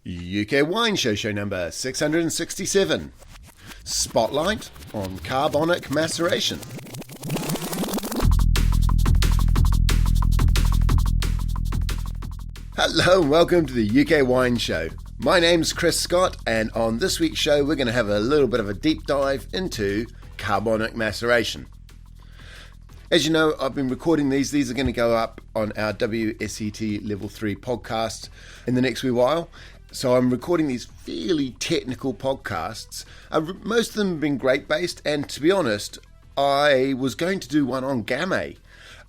UK Wine Show number 667. Spotlight on carbonic maceration. Hello and welcome to the UK Wine Show. My name's Chris Scott, and on this week's show we're going to have a little bit of a deep dive into carbonic maceration. As you know, I've been recording these. These are going to go up on our WSET Level 3 podcast in the next wee while. So I'm recording these fairly technical podcasts. Most of them have been grape-based, and to be honest, I was going to do one on Gamay.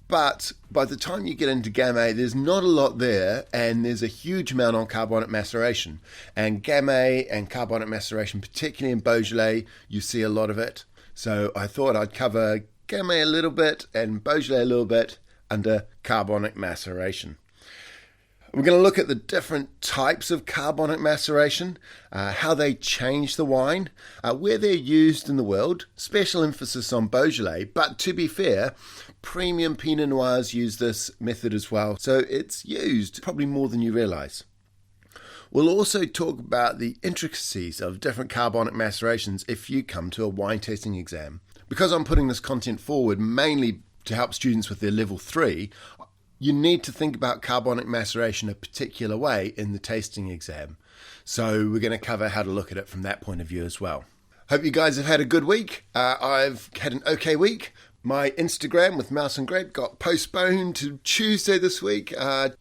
But by the time you get into Gamay, there's not a lot there, and there's a huge amount on carbonic maceration. And Gamay and carbonic maceration, particularly in Beaujolais, you see a lot of it. So I thought I'd cover Gamay a little bit and Beaujolais a little bit under carbonic maceration. We're going to look at the different types of carbonic maceration, how they change the wine, where they're used in the world, special emphasis on Beaujolais, but to be fair, premium Pinot Noirs use this method as well, so it's used probably more than you realise. We'll also talk about the intricacies of different carbonic macerations if you come to a wine tasting exam. Because I'm putting this content forward mainly to help students with their level 3, you need to think about carbonic maceration a particular way in the tasting exam. So we're going to cover how to look at it from that point of view as well. Hope you guys have had a good week. I've had an okay week. My Instagram with Mouse and Grape got postponed to Tuesday this week.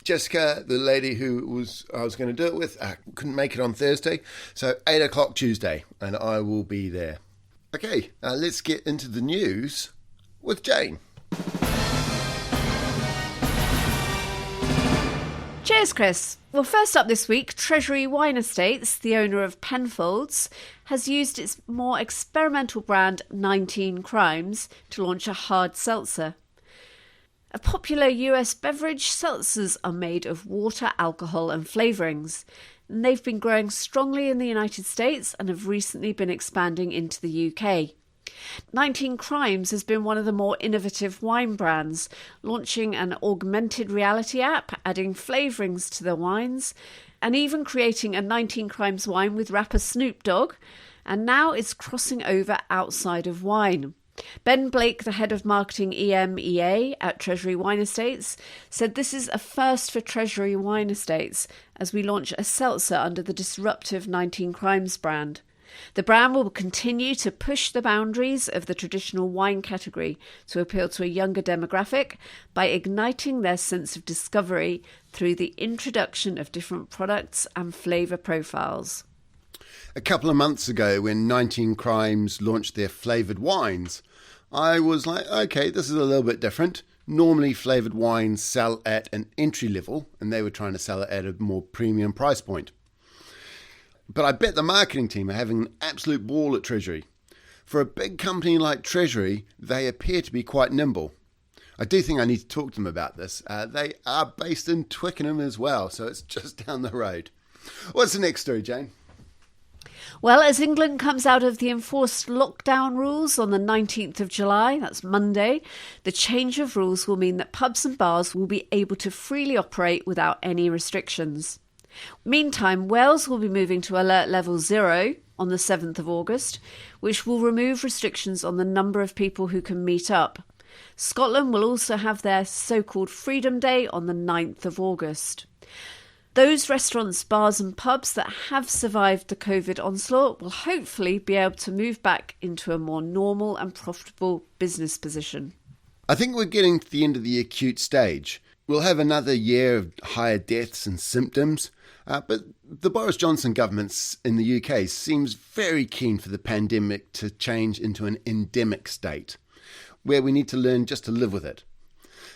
Jessica, the lady who I was going to do it with, couldn't make it on Thursday. So 8 o'clock Tuesday, and I will be there. Okay, let's get into the news with Jane. Cheers, Chris. Well, first up this week, Treasury Wine Estates, the owner of Penfolds, has used its more experimental brand 19 Crimes to launch a hard seltzer. A popular US beverage, seltzers are made of water, alcohol and flavourings. And they've been growing strongly in the United States and have recently been expanding into the UK. 19 Crimes has been one of the more innovative wine brands, launching an augmented reality app, adding flavourings to their wines, and even creating a 19 Crimes wine with rapper Snoop Dogg, and now it's crossing over outside of wine. Ben Blake, the head of marketing EMEA at Treasury Wine Estates, said this is a first for Treasury Wine Estates as we launch a seltzer under the disruptive 19 Crimes brand. The brand will continue to push the boundaries of the traditional wine category to appeal to a younger demographic by igniting their sense of discovery through the introduction of different products and flavour profiles. A couple of months ago, when 19 Crimes launched their flavoured wines, I was like, okay, this is a little bit different. Normally flavoured wines sell at an entry level, and they were trying to sell it at a more premium price point. But I bet the marketing team are having an absolute ball at Treasury. For a big company like Treasury, they appear to be quite nimble. I do think I need to talk to them about this. They are based in Twickenham as well, so it's just down the road. What's the next story, Jane? Well, as England comes out of the enforced lockdown rules on the 19th of July, that's Monday, the change of rules will mean that pubs and bars will be able to freely operate without any restrictions. Meantime, Wales will be moving to alert level 0 on the 7th of August, which will remove restrictions on the number of people who can meet up. Scotland will also have their so-called Freedom Day on the 9th of August. Those restaurants, bars and pubs that have survived the COVID onslaught will hopefully be able to move back into a more normal and profitable business position. I think we're getting to the end of the acute stage. We'll have another year of higher deaths and symptoms, but the Boris Johnson government in the UK seems very keen for the pandemic to change into an endemic state, where we need to learn just to live with it.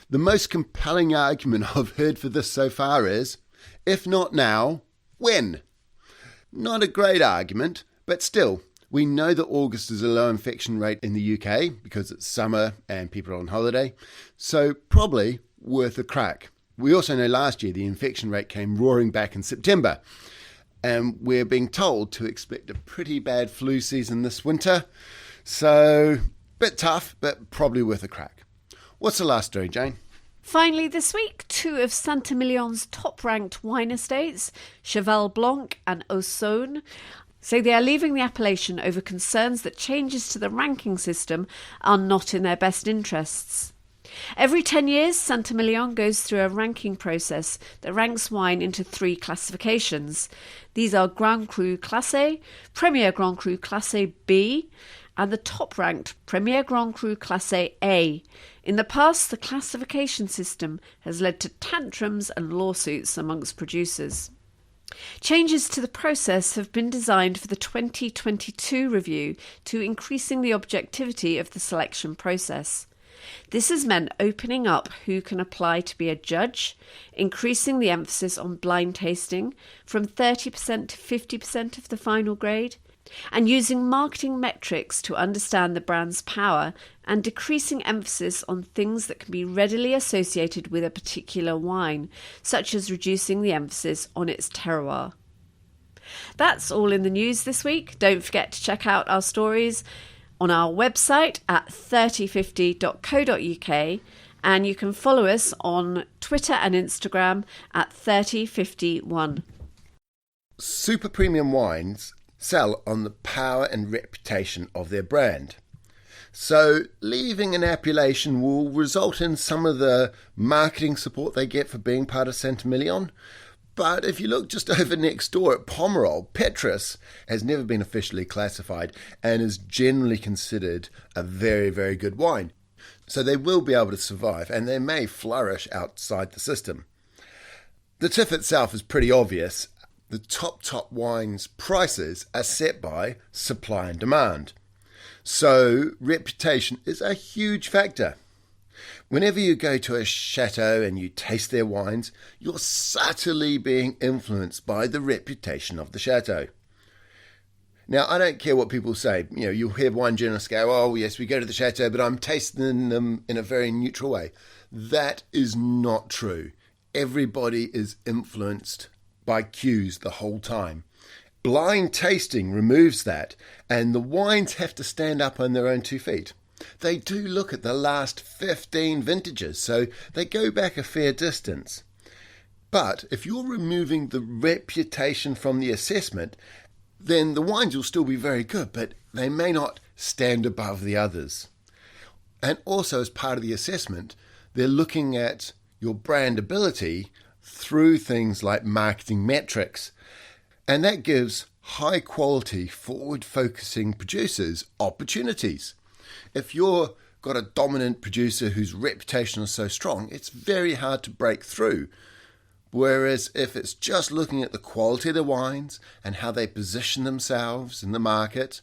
The most compelling argument I've heard for this so far is, if not now, when? Not a great argument, but still, we know that August is a low infection rate in the UK because it's summer and people are on holiday, so probably worth a crack. We also know last year the infection rate came roaring back in September, and we're being told to expect a pretty bad flu season this winter, so bit tough, but probably worth a crack. What's the last story, Jane? Finally this week, two of Saint-Émilionn's top-ranked wine estates, Cheval Blanc and Ausone, say they are leaving the appellation over concerns that changes to the ranking system are not in their best interests. Every 10 years, Saint-Émilion goes through a ranking process that ranks wine into 3 classifications. These are Grand Cru Classé, Premier Grand Cru Classé B, and the top-ranked Premier Grand Cru Classé A. In the past, the classification system has led to tantrums and lawsuits amongst producers. Changes to the process have been designed for the 2022 review to increasing the objectivity of the selection process. This has meant opening up who can apply to be a judge, increasing the emphasis on blind tasting from 30% to 50% of the final grade, and using marketing metrics to understand the brand's power and decreasing emphasis on things that can be readily associated with a particular wine, such as reducing the emphasis on its terroir. That's all in the news this week. Don't forget to check out our stories on our website at 3050.co.uk, and you can follow us on Twitter and Instagram at 3051. Super premium wines sell on the power and reputation of their brand. So leaving an appellation will result in some of the marketing support they get for being part of Saint-Émilion. But if you look just over next door at Pomerol, Petrus has never been officially classified and is generally considered a very, very good wine. So they will be able to survive and they may flourish outside the system. The TIF itself is pretty obvious. The top wines' prices are set by supply and demand. So reputation is a huge factor. Whenever you go to a chateau and you taste their wines, you're subtly being influenced by the reputation of the chateau. Now, I don't care what people say. You know, you'll hear wine journalists go, oh, yes, we go to the chateau, but I'm tasting them in a very neutral way. That is not true. Everybody is influenced by cues the whole time. Blind tasting removes that, and the wines have to stand up on their own 2 feet. They do look at the last 15 vintages, so they go back a fair distance. But if you're removing the reputation from the assessment, then the wines will still be very good, but they may not stand above the others. And also, as part of the assessment, they're looking at your brandability through things like marketing metrics. And that gives high quality, forward-focusing producers opportunities. If you've got a dominant producer whose reputation is so strong, it's very hard to break through. Whereas if it's just looking at the quality of the wines and how they position themselves in the market,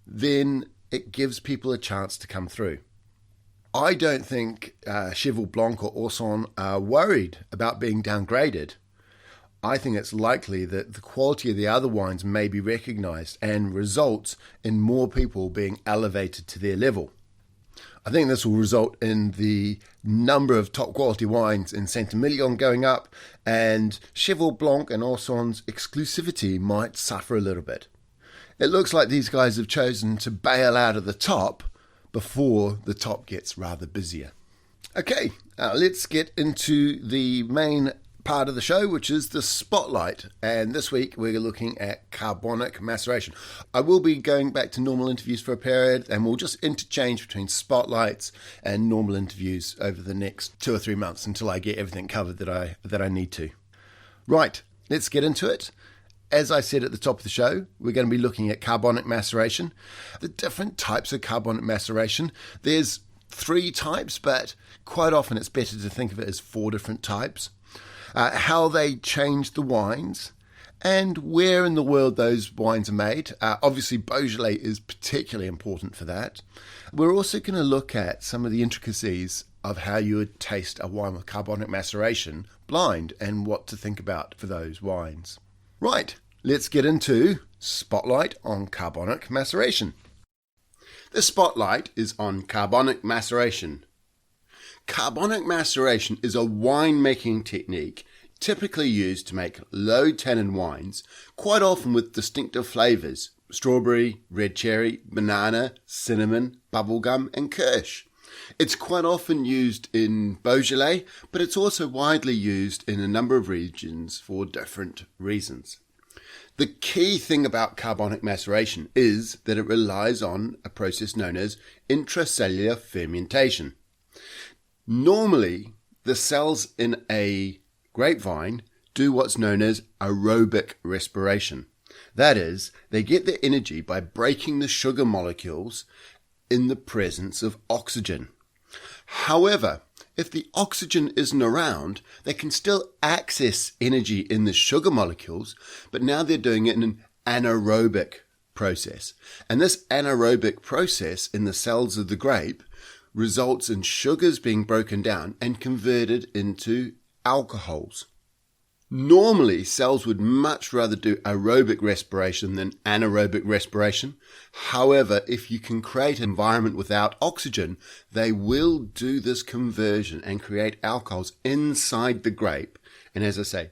then it gives people a chance to come through. I don't think Cheval Blanc or Ausone are worried about being downgraded. I think it's likely that the quality of the other wines may be recognised and results in more people being elevated to their level. I think this will result in the number of top quality wines in Saint-Émilion going up, and Cheval Blanc and Ausone's exclusivity might suffer a little bit. It looks like these guys have chosen to bail out of the top before the top gets rather busier. Okay, let's get into the main part of the show, which is the spotlight, and this week we're looking at carbonic maceration. I will be going back to normal interviews for a period, and we'll just interchange between spotlights and normal interviews over the next 2 or 3 months until I get everything covered that I need to. Right, let's get into it. As I said at the top of the show, we're going to be looking at carbonic maceration, the different types of carbonic maceration. There's 3 types, but quite often it's better to think of it as 4 different types. How they change the wines, and where in the world those wines are made. Obviously, Beaujolais is particularly important for that. We're also going to look at some of the intricacies of how you would taste a wine with carbonic maceration blind and what to think about for those wines. Right, let's get into Spotlight on Carbonic Maceration. The spotlight is on carbonic maceration. Carbonic maceration is a wine-making technique typically used to make low-tannin wines, quite often with distinctive flavours: strawberry, red cherry, banana, cinnamon, bubblegum and kirsch. It's quite often used in Beaujolais, but it's also widely used in a number of regions for different reasons. The key thing about carbonic maceration is that it relies on a process known as intracellular fermentation. Normally, the cells in a grapevine do what's known as aerobic respiration. That is, they get their energy by breaking the sugar molecules in the presence of oxygen. However, if the oxygen isn't around, they can still access energy in the sugar molecules, but now they're doing it in an anaerobic process. And this anaerobic process in the cells of the grape results in sugars being broken down and converted into alcohols. Normally, cells would much rather do aerobic respiration than anaerobic respiration. However, if you can create an environment without oxygen, they will do this conversion and create alcohols inside the grape. And as I say,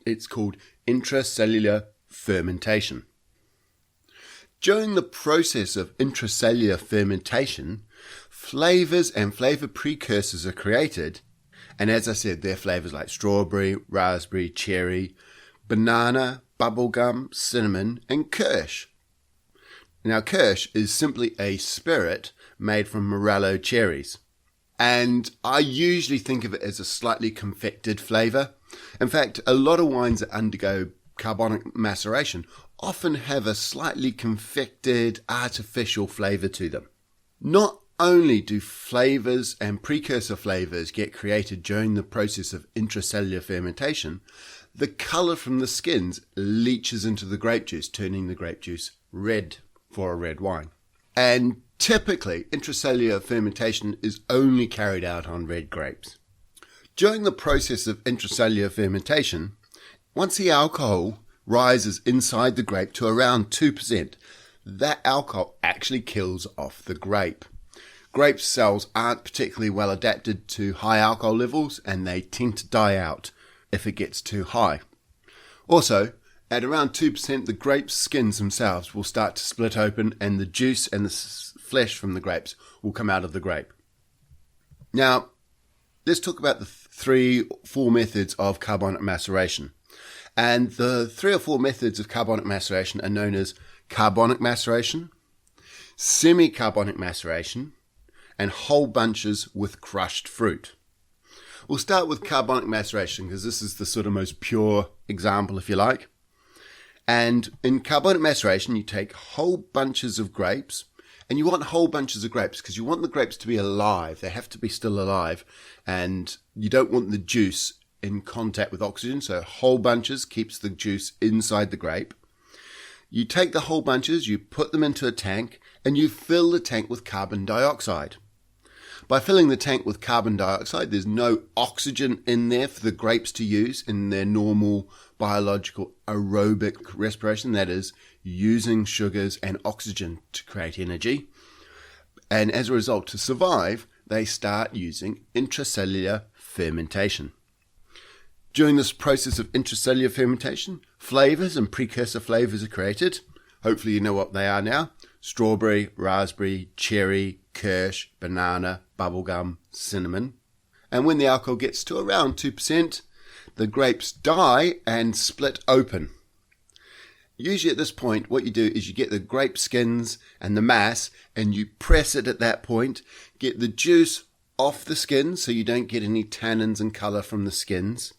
it's called intracellular fermentation. During the process of intracellular fermentation, flavors and flavor precursors are created. And as I said, they're flavors like strawberry, raspberry, cherry, banana, bubblegum, cinnamon, and kirsch. Now, kirsch is simply a spirit made from morello cherries. And I usually think of it as a slightly confected flavor. In fact, a lot of wines that undergo carbonic maceration often have a slightly confected, artificial flavor to them. Not only do flavors and precursor flavors get created during the process of intracellular fermentation, the color from the skins leaches into the grape juice, turning the grape juice red for a red wine. And typically, intracellular fermentation is only carried out on red grapes. During the process of intracellular fermentation, once the alcohol rises inside the grape to around 2%, that alcohol actually kills off the grape. Grape cells aren't particularly well adapted to high alcohol levels, and they tend to die out if it gets too high. Also, at around 2%, the grape skins themselves will start to split open, and the juice and the flesh from the grapes will come out of the grape. Now, let's talk about the 3 or 4 methods of carbonic maceration. And the 3 or 4 methods of carbonic maceration are known as carbonic maceration, semi-carbonic maceration, and whole bunches with crushed fruit. We'll start with carbonic maceration because this is the sort of most pure example, if you like. And in carbonic maceration, you take whole bunches of grapes, and you want whole bunches of grapes because you want the grapes to be alive. They have to be still alive, and you don't want the juice in contact with oxygen, so whole bunches keeps the juice inside the grape. You take the whole bunches, you put them into a tank, and you fill the tank with carbon dioxide. By filling the tank with carbon dioxide, there's no oxygen in there for the grapes to use in their normal biological aerobic respiration, that is, using sugars and oxygen to create energy. And as a result, to survive, they start using intracellular fermentation. During this process of intracellular fermentation, flavors and precursor flavors are created. Hopefully you know what they are now. Strawberry, raspberry, cherry, kirsch, banana, bubblegum, cinnamon. And when the alcohol gets to around 2%, the grapes die and split open. Usually at this point, what you do is you get the grape skins and the mass, and you press it at that point, get the juice off the skins so you don't get any tannins and color from the skins.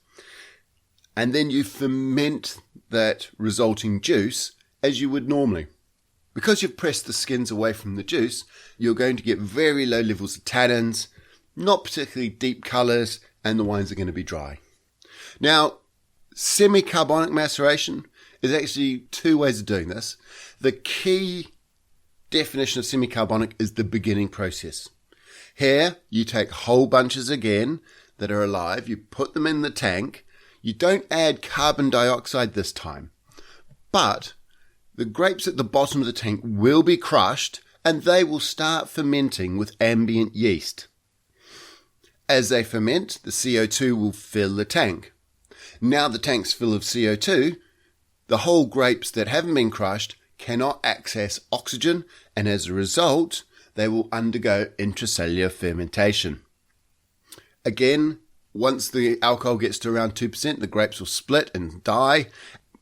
And then you ferment that resulting juice as you would normally. Because you've pressed the skins away from the juice, you're going to get very low levels of tannins, not particularly deep colours, and the wines are going to be dry. Now, semi-carbonic maceration is actually 2 ways of doing this. The key definition of semi-carbonic is the beginning process. Here, you take whole bunches again that are alive, you put them in the tank. You don't add carbon dioxide this time, but the grapes at the bottom of the tank will be crushed and they will start fermenting with ambient yeast. As they ferment, the CO2 will fill the tank. Now the tank's full of CO2, the whole grapes that haven't been crushed cannot access oxygen, and as a result, they will undergo intracellular fermentation. Again, once the alcohol gets to around 2%, the grapes will split and die.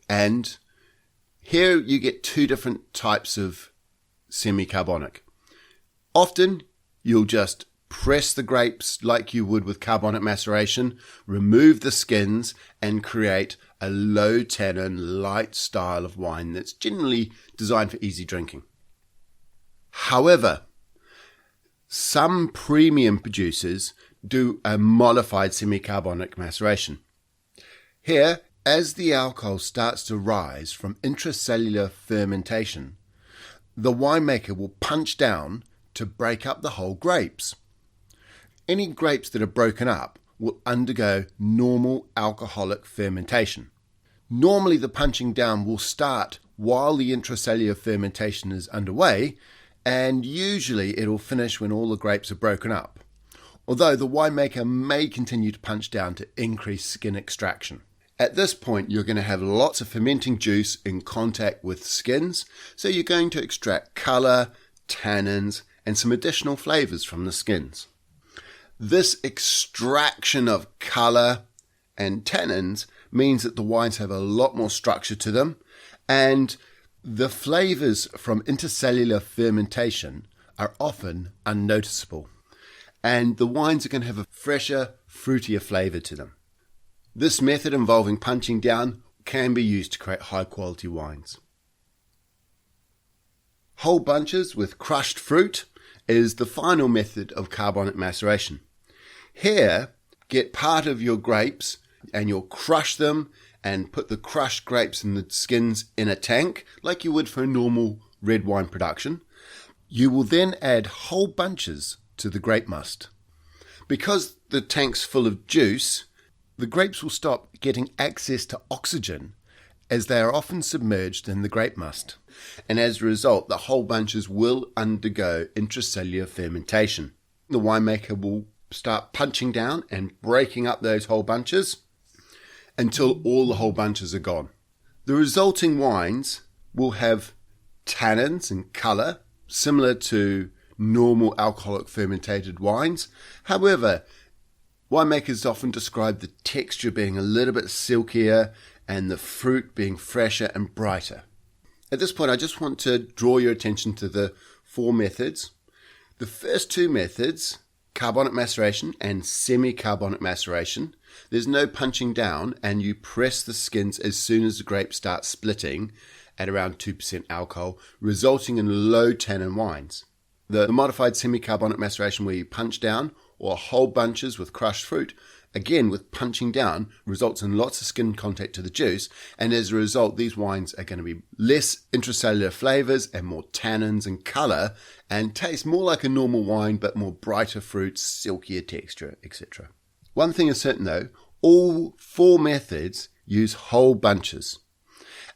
And here you get two different types of semi-carbonic. Often you'll just press the grapes like you would with carbonic maceration, remove the skins, and create a low tannin, light style of wine that's generally designed for easy drinking. However, some premium producers do a modified semi-carbonic maceration. Here, as the alcohol starts to rise from intracellular fermentation, the winemaker will punch down to break up the whole grapes. Any grapes that are broken up will undergo normal alcoholic fermentation. Normally the punching down will start while the intracellular fermentation is underway, and usually it'll finish when all the grapes are broken up, although the winemaker may continue to punch down to increase skin extraction. At this point, you're going to have lots of fermenting juice in contact with skins, so you're going to extract colour, tannins, and some additional flavours from the skins. This extraction of colour and tannins means that the wines have a lot more structure to them, and the flavours from intercellular fermentation are often unnoticeable, and the wines are going to have a fresher, fruitier flavour to them. This method involving punching down can be used to create high quality wines. Whole bunches with crushed fruit is the final method of carbonic maceration. Here, get part of your grapes and you'll crush them and put the crushed grapes and the skins in a tank like you would for a normal red wine production. You will then add whole bunches to the grape must. Because the tank's full of juice, the grapes will stop getting access to oxygen as they are often submerged in the grape must. And as a result, the whole bunches will undergo intracellular fermentation. The winemaker will start punching down and breaking up those whole bunches until all the whole bunches are gone. The resulting wines will have tannins and colour similar to normal alcoholic fermented wines. However, winemakers often describe the texture being a little bit silkier and the fruit being fresher and brighter. At this point, I just want to draw your attention to the four methods. The first two methods, carbonic maceration and semi-carbonic maceration, there's no punching down and you press the skins as soon as the grapes start splitting at around 2% alcohol, resulting in low tannin wines. The modified semi-carbonic maceration where you punch down, or whole bunches with crushed fruit, again with punching down, results in lots of skin contact to the juice, and as a result these wines are going to be less intracellular flavours and more tannins and colour, and taste more like a normal wine but more brighter fruits, silkier texture, etc. One thing is certain though, all four methods use whole bunches.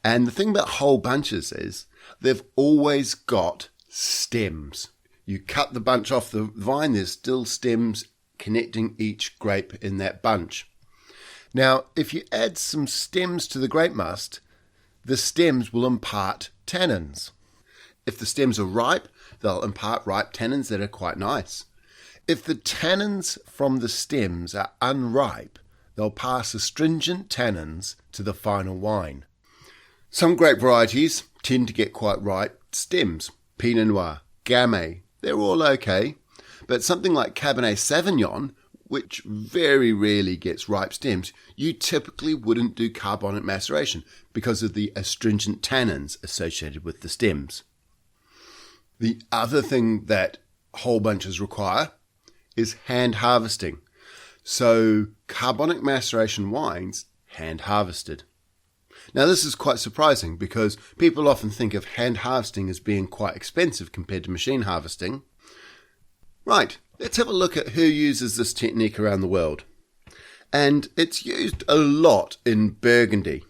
And the thing about whole bunches is they've always got stems. You cut the bunch off the vine, there's still stems connecting each grape in that bunch. Now, if you add some stems to the grape must, the stems will impart tannins. If the stems are ripe, they'll impart ripe tannins that are quite nice. If the tannins from the stems are unripe, they'll pass astringent tannins to the final wine. Some grape varieties tend to get quite ripe stems. Pinot Noir, Gamay, they're all okay. But something like Cabernet Sauvignon, which very rarely gets ripe stems, you typically wouldn't do carbonic maceration because of the astringent tannins associated with the stems. The other thing that whole bunches require is hand harvesting. So carbonic maceration wines hand harvested. Now this is quite surprising because people often think of hand harvesting as being quite expensive compared to machine harvesting. Right, let's have a look at who uses this technique around the world. And it's used a lot in Burgundy.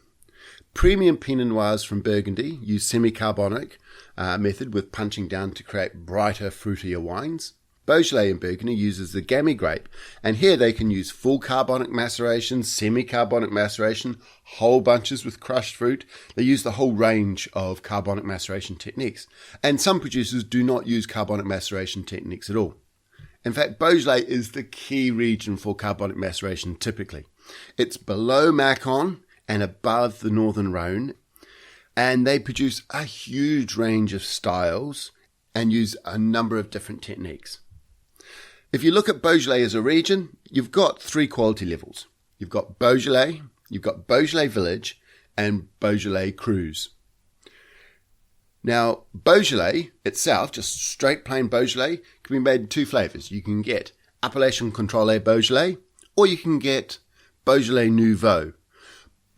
Premium Pinot Noirs from Burgundy use semi-carbonic method with punching down to create brighter, fruitier wines. Beaujolais in Burgundy uses the Gamay grape, and here they can use full carbonic maceration, semi-carbonic maceration, whole bunches with crushed fruit. They use the whole range of carbonic maceration techniques. And some producers do not use carbonic maceration techniques at all. In fact, Beaujolais is the key region for carbonic maceration typically. It's below Macon and above the Northern Rhone, and they produce a huge range of styles and use a number of different techniques. If you look at Beaujolais as a region, you've got 3 quality levels. You've got Beaujolais Village, and Beaujolais Crus. Now, Beaujolais itself, just straight plain Beaujolais, can be made in 2 flavours. You can get Appellation Contrôlée Beaujolais, or you can get Beaujolais Nouveau.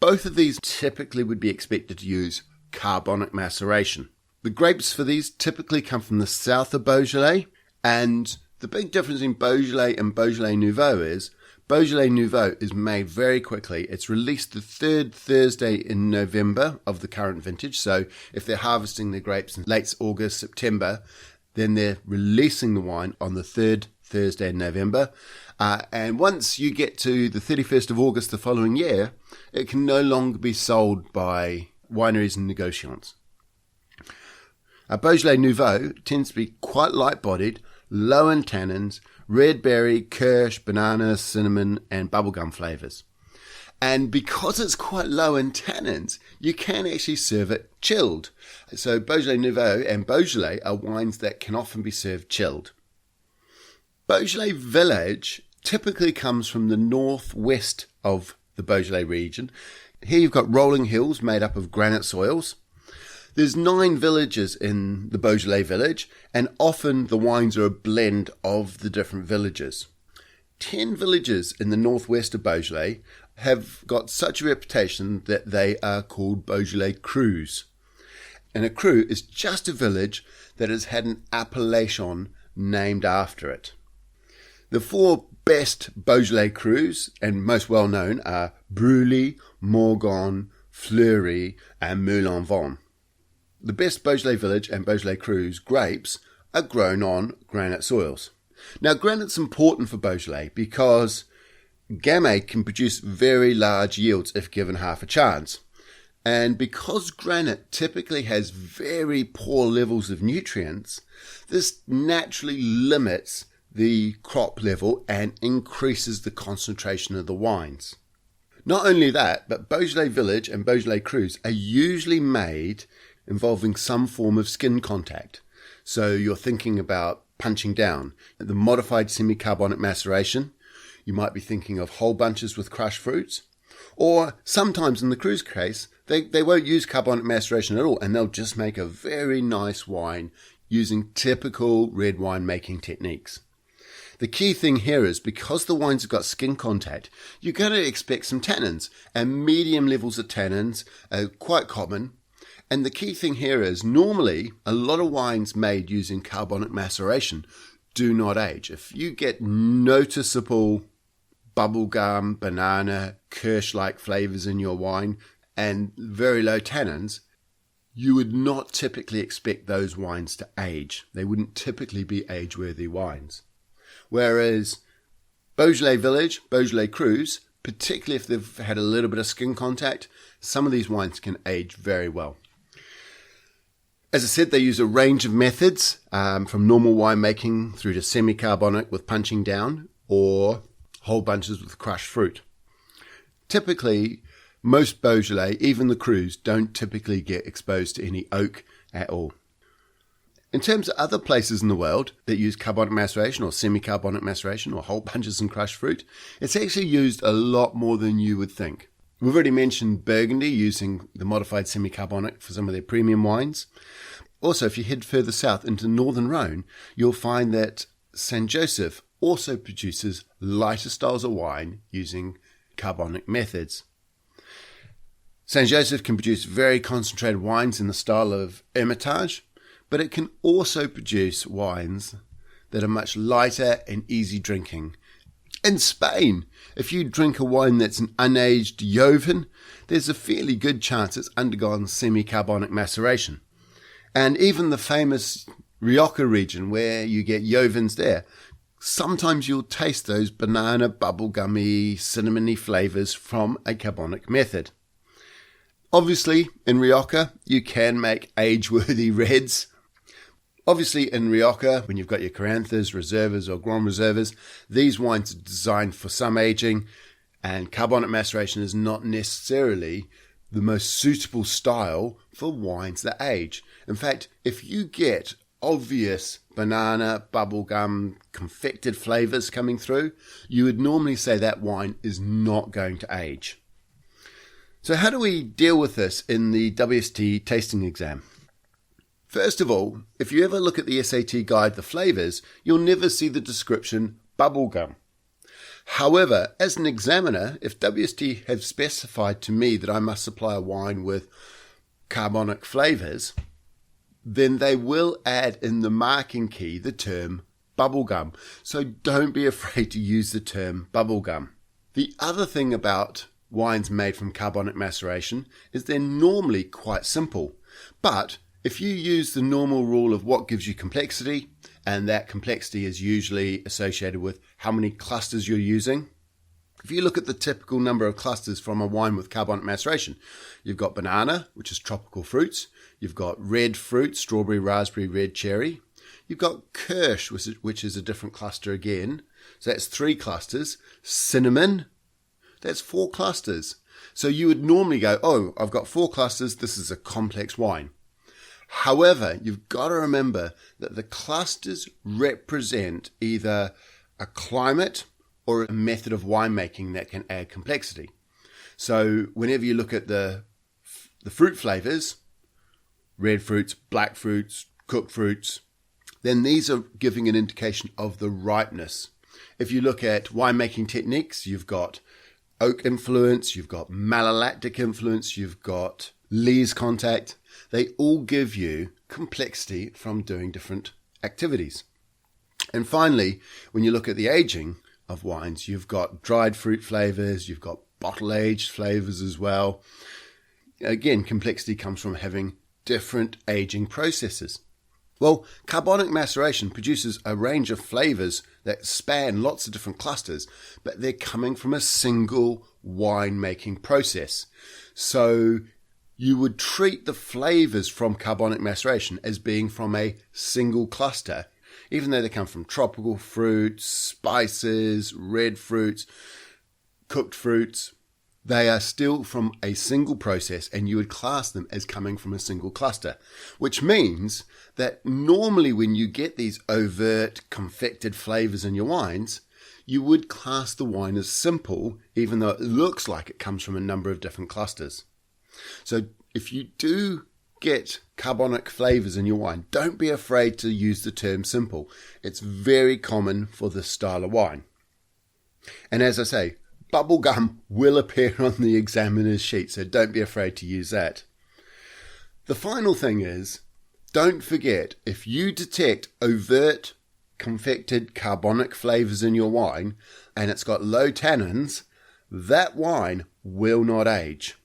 Both of these typically would be expected to use carbonic maceration. The grapes for these typically come from the south of Beaujolais, and the big difference in Beaujolais and Beaujolais Nouveau is Beaujolais Nouveau is made very quickly. It's released the 3rd Thursday in November of the current vintage. So if they're harvesting their grapes in late August, September, then they're releasing the wine on the 3rd Thursday in November. And once you get to the 31st of August the following year, it can no longer be sold by wineries and negociants. Beaujolais Nouveau tends to be quite light-bodied, low in tannins, red berry, kirsch, banana, cinnamon, and bubblegum flavours. And because it's quite low in tannins, you can actually serve it chilled. So Beaujolais Nouveau and Beaujolais are wines that can often be served chilled. Beaujolais Village typically comes from the northwest of the Beaujolais region. Here you've got rolling hills made up of granite soils. There's 9 villages in the Beaujolais village, and often the wines are a blend of the different villages. 10 villages in the northwest of Beaujolais have got such a reputation that they are called Beaujolais Crus. And a cru is just a village that has had an appellation named after it. The 4 best Beaujolais crus, and most well known, are Bruley, Morgon, Fleury, and Moulin Vent. The best Beaujolais Village and Beaujolais Crus grapes are grown on granite soils. Now, granite's important for Beaujolais because Gamay can produce very large yields if given half a chance. And because granite typically has very poor levels of nutrients, this naturally limits the crop level and increases the concentration of the wines. Not only that, but Beaujolais Village and Beaujolais Crus are usually made involving some form of skin contact. So you're thinking about punching down. The modified semi-carbonic maceration, you might be thinking of whole bunches with crushed fruits. Or sometimes in the Crus case, they won't use carbonic maceration at all, and they'll just make a very nice wine using typical red wine making techniques. The key thing here is because the wines have got skin contact, you're going to expect some tannins, and medium levels of tannins are quite common. And the key thing here is normally a lot of wines made using carbonic maceration do not age. If you get noticeable bubblegum, banana, kirsch-like flavors in your wine and very low tannins, you would not typically expect those wines to age. They wouldn't typically be age-worthy wines. Whereas Beaujolais Village, Beaujolais Crus, particularly if they've had a little bit of skin contact, some of these wines can age very well. As I said, they use a range of methods, from normal winemaking through to semi-carbonic with punching down or whole bunches with crushed fruit. Typically, most Beaujolais, even the Crus, don't typically get exposed to any oak at all. In terms of other places in the world that use carbonic maceration or semi-carbonic maceration or whole bunches and crushed fruit, it's actually used a lot more than you would think. We've already mentioned Burgundy using the modified semi-carbonic for some of their premium wines. Also, if you head further south into Northern Rhone, you'll find that Saint Joseph also produces lighter styles of wine using carbonic methods. Saint Joseph can produce very concentrated wines in the style of Hermitage, but it can also produce wines that are much lighter and easy drinking. In Spain, if you drink a wine that's an unaged Joven, there's a fairly good chance it's undergone semi-carbonic maceration. And even the famous Rioja region where you get Jovens there, sometimes you'll taste those banana, bubblegummy, cinnamony flavours from a carbonic method. Obviously, in Rioja, you can make age-worthy reds. Obviously, in Rioja, when you've got your Caranthas, Reservas or Grand Reservas, these wines are designed for some aging, and carbonic maceration is not necessarily the most suitable style for wines that age. In fact, if you get obvious banana, bubblegum, confected flavours coming through, you would normally say that wine is not going to age. So how do we deal with this in the WST tasting exam? First of all, if you ever look at the SAT guide, the flavours, you'll never see the description bubblegum. However, as an examiner, if WST have specified to me that I must supply a wine with carbonic flavours, then they will add in the marking key the term bubblegum. So don't be afraid to use the term bubblegum. The other thing about wines made from carbonic maceration is they're normally quite simple. But if you use the normal rule of what gives you complexity, and that complexity is usually associated with how many clusters you're using. If you look at the typical number of clusters from a wine with carbonic maceration, you've got banana, which is tropical fruits. You've got red fruit, strawberry, raspberry, red cherry. You've got kirsch, which is a different cluster again. So that's 3 clusters. Cinnamon, that's 4 clusters. So you would normally go, oh, I've got 4 clusters. This is a complex wine. However, you've got to remember that the clusters represent either a climate or a method of winemaking that can add complexity. So whenever you look at the fruit flavors, red fruits, black fruits, cooked fruits, then these are giving an indication of the ripeness. If you look at winemaking techniques, you've got oak influence, you've got malolactic influence, you've got lees contact. They all give you complexity from doing different activities. And finally, when you look at the aging of wines, you've got dried fruit flavors, you've got bottle-aged flavors as well. Again, complexity comes from having different aging processes. Well, carbonic maceration produces a range of flavors that span lots of different clusters, but they're coming from a single winemaking process. So you would treat the flavors from carbonic maceration as being from a single cluster, even though they come from tropical fruits, spices, red fruits, cooked fruits. They are still from a single process, and you would class them as coming from a single cluster, which means that normally when you get these overt confected flavors in your wines, you would class the wine as simple, even though it looks like it comes from a number of different clusters. So if you do get carbonic flavors in your wine, don't be afraid to use the term simple. It's very common for this style of wine. And as I say, bubblegum will appear on the examiner's sheet, so don't be afraid to use that. The final thing is, don't forget, if you detect overt confected carbonic flavors in your wine and it's got low tannins, that wine will not age.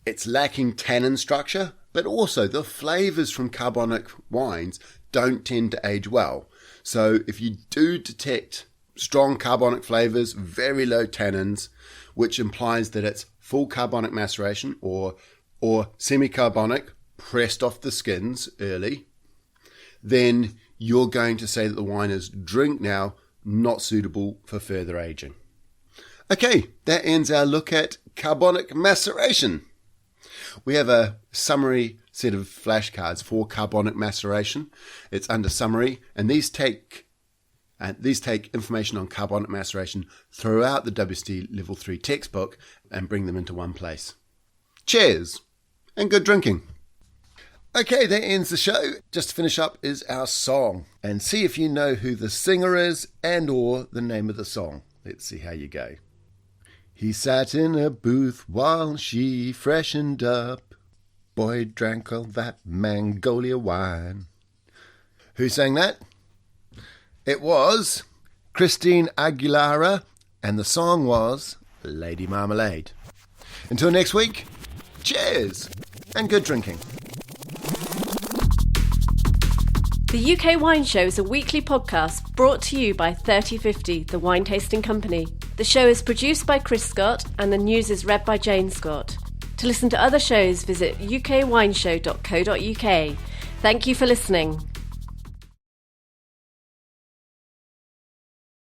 It's lacking tannin structure, but also the flavors from carbonic wines don't tend to age well. So if you do detect strong carbonic flavors, very low tannins, which implies that it's full carbonic maceration or semi-carbonic, pressed off the skins early, then you're going to say that the wine is drink now, not suitable for further aging. Okay, that ends our look at carbonic maceration. We have a summary set of flashcards for carbonic maceration. It's under summary, and these take information on carbonic maceration throughout the WST Level 3 textbook and bring them into one place. Cheers and good drinking. Okay, that ends the show. Just to finish up is our song, and see if you know who the singer is and or the name of the song. Let's see how you go. He sat in a booth while she freshened up. Boy drank all that Magnolia wine. Who sang that? It was Christine Aguilera, and the song was Lady Marmalade. Until next week, cheers and good drinking. The UK Wine Show is a weekly podcast brought to you by 3050, the wine tasting company. The show is produced by Chris Scott and the news is read by Jane Scott. To listen to other shows, visit ukwineshow.co.uk. Thank you for listening.